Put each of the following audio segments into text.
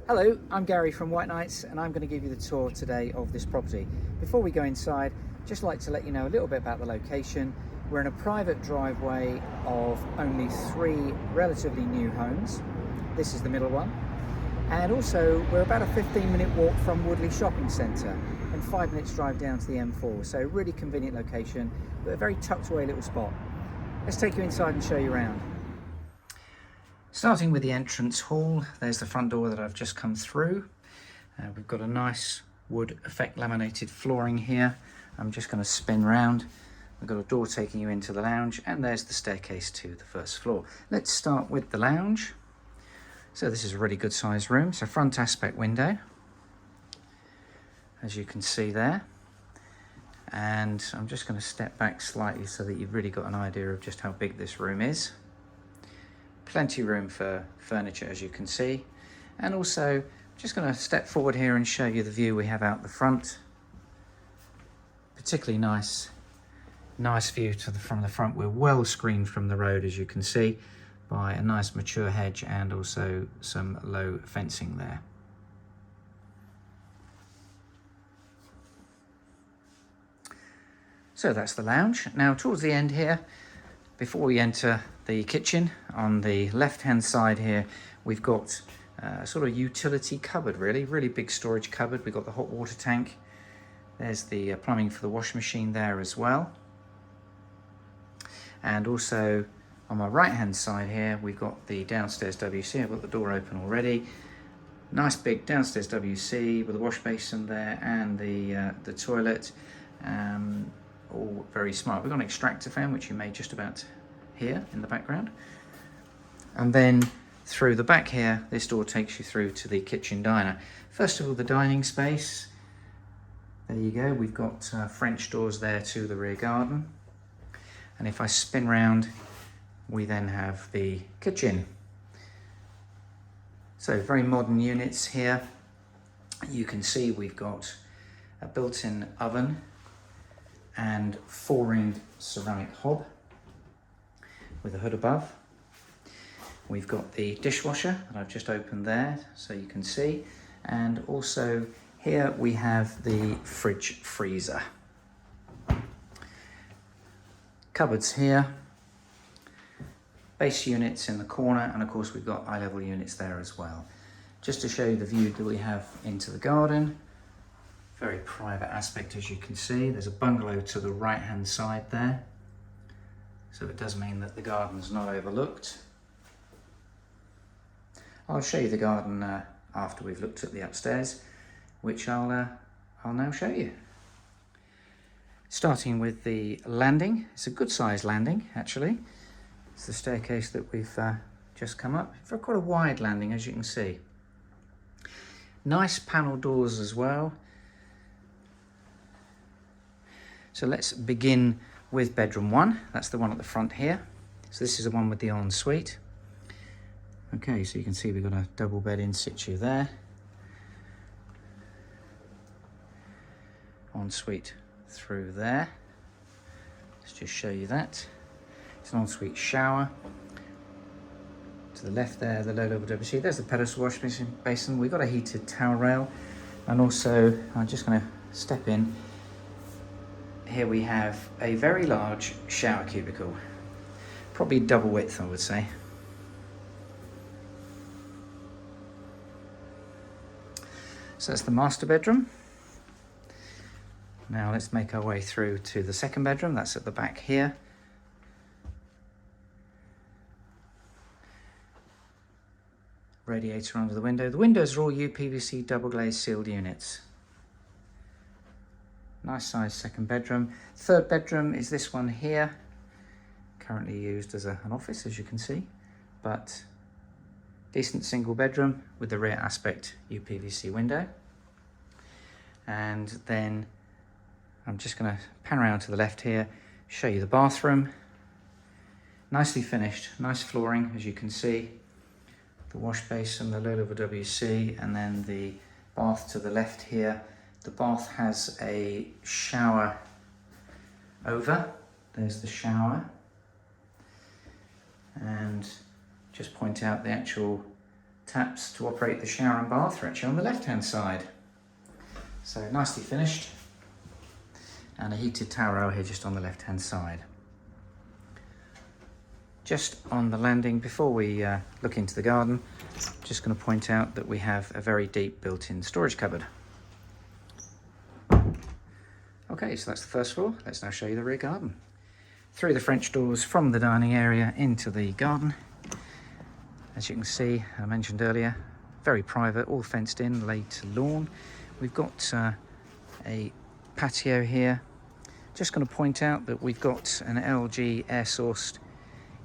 Hello, I'm Gary from WhiteKnights and I'm going to give you the tour today of this property. Before we go inside, just like to let you know a little bit about the location. We're in a private driveway of only 3 relatively new homes. This is the middle one. And also we're about a 15-minute walk from Woodley shopping centre and 5 minutes drive down to the M4. So really convenient location, but a very tucked away little spot. Let's take you inside and show you around. Starting with the entrance hall, there's the front door that I've just come through. We've got a nice wood effect laminated flooring here. I'm just going to spin round. We've got a door taking you into the lounge, and there's the staircase to the first floor. Let's start with the lounge. So this is a really good sized room. It's a front aspect window, as you can see there. And I'm just going to step back slightly so that you've really got an idea of just how big this room is. Plenty of room for furniture, as you can see. And also, just going to step forward here and show you the view we have out the front. Particularly nice view from the front. We're well screened from the road, as you can see, by a nice mature hedge and also some low fencing there. So that's the lounge. Now towards the end here, before we enter the kitchen, on the left hand side here we've got a sort of utility cupboard, really big storage cupboard. We've got the hot water tank. There's the plumbing for the washing machine there as well. And also on my right hand side here we've got the downstairs WC. I've got the door open already. Nice big downstairs WC with a wash basin there and the toilet. All very smart. We've got an extractor fan, which you may just about hear in the background. And then through the back here, this door takes you through to the kitchen diner. First of all, the dining space. There you go. We've got French doors there to the rear garden. And if I spin round, we then have the kitchen. So very modern units here. You can see we've got a built-in oven and 4-ringed ceramic hob with a hood above. We've got the dishwasher that I've just opened there so you can see, and also here we have the fridge freezer. Cupboards here, base units in the corner, and of course we've got eye level units there as well. Just to show you the view that we have into the garden. Very private aspect, as you can see. There's a bungalow to the right hand side there, so it does mean that the garden's not overlooked. I'll show you the garden after we've looked at the upstairs, which I'll now show you. Starting with the landing. It's a good sized landing actually. It's the staircase that we've just come up. For quite a wide landing, as you can see. Nice panel doors as well. So let's begin with bedroom 1. That's the one at the front here. So this is the one with the ensuite. Okay, so you can see we've got a double bed in situ there. Ensuite through there. Let's just show you that. It's an ensuite shower. To the left there, the low level WC. There's the pedestal wash basin. We've got a heated towel rail. And also, I'm just going to step in. Here we have a very large shower cubicle, probably double width, I would say. So that's the master bedroom. Now let's make our way through to the second bedroom. That's at the back here. Radiator under the window. The windows are all UPVC double glazed sealed units. Nice sized second bedroom. Third bedroom is this one here. Currently used as an office, as you can see, but decent single bedroom with the rear aspect UPVC window. And then I'm just going to pan around to the left here, show you the bathroom. Nicely finished, nice flooring, as you can see. The wash basin, the low level WC, and then the bath to the left here. The bath has a shower over. There's the shower. And just point out the actual taps to operate the shower and bath are actually on the left-hand side. So nicely finished. And a heated towel rail here just on the left-hand side. Just on the landing, before we look into the garden, just going to point out that we have a very deep built-in storage cupboard. Okay, so that's the first floor. Let's now show you the rear garden. Through the French doors from the dining area into the garden. As you can see, I mentioned earlier, very private, all fenced in, laid to lawn. We've got a patio here. Just going to point out that we've got an LG air-sourced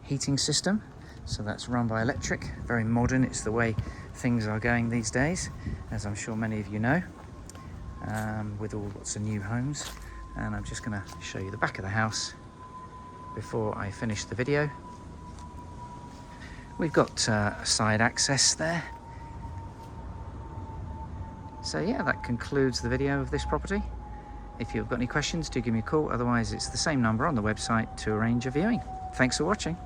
heating system, so that's run by electric, very modern. It's the way things are going these days, as I'm sure many of you know, with all lots of new homes. And I'm just going to show you the back of the house before I finish the video. We've got side access there. So yeah, that concludes the video of this property. If you've got any questions, do give me a call. Otherwise, it's the same number on the website to arrange a viewing. Thanks for watching.